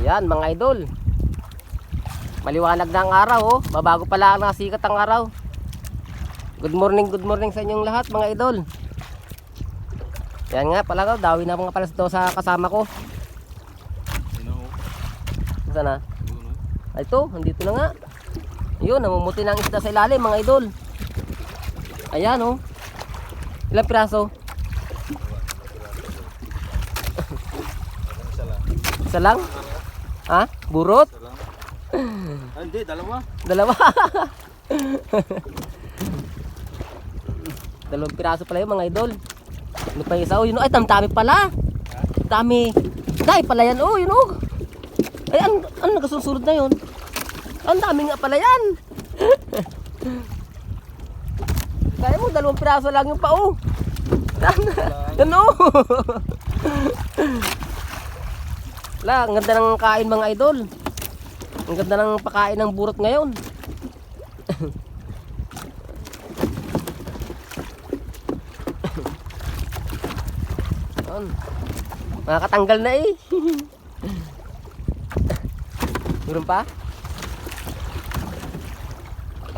Ayan mga idol. Maliwanag na ang araw oh. Babago pa lang nakasikat ang araw. Good morning sa inyong lahat mga idol. Yan nga pala dawi na mga palas sa kasama ko. Saan na? Ay ito, nandito na nga. Yun, namumuti ng isda sa ilalim mga idol. Ayan oh. Ilang piraso? Isa lang? Ha? Burot? Ay, hindi, dalawa. Dalawa. Dalawang piraso pala yun mga idol. Ano pa isa? Oh, yun oh. Ay, dami pala. Dami. Dahil pala yan oh, yun oh. Ay, ano nagasusunod na yun? Ang dami nga pala yan. Kaya mo, dalawang piraso lang yung pa oh. Yan oh. La, ang ganda ng kain mga idol. Ang ganda ng pakain ng burot ngayon. Makakatanggal na eh. Meron pa?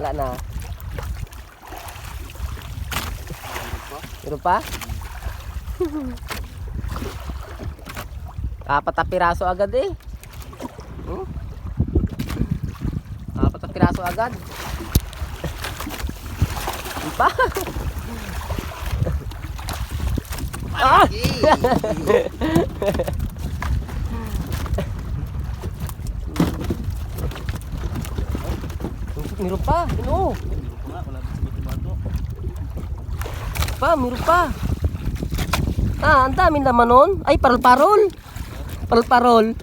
Wala na. Meron pa? Apat na piraso agad eh. Apat na piraso agad. Meron pa? Ah! Meron pa, ano? Meron pa. Ah, ang dami naman nun. Ay, parol-parol. Parol-parol.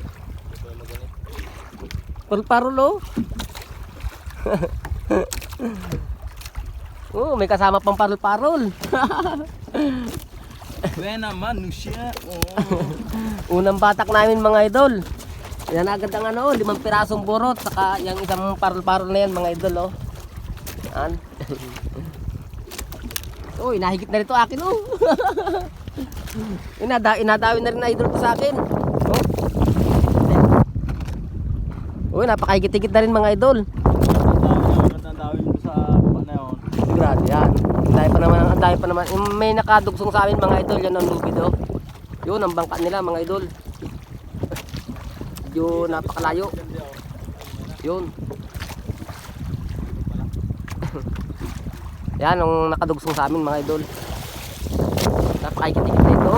Parol-parol oh. Oh, may kasama pang parol-parol. Buena manusya. Unang batak namin mga idol. Yan agad ang ano, 5 pirasong burot saka yung isang parol-parol na yan mga idol oh. Yan. Oh, inahigit na rito akin oh. Inadawi na rin na idol ko sa akin. Oh, napakahigit-higit na rin mga idol. Nadawin mo sa baba na yun. Sigurado yan. Ang dami pa naman. May nakadugsong sa amin mga idol. Yan ang lubid oh. Yun ang bangka nila mga idol. Yun, napakalayo. Yun. Yan ang nakadugsong sa amin mga idol. Napakahigit-higit na ito.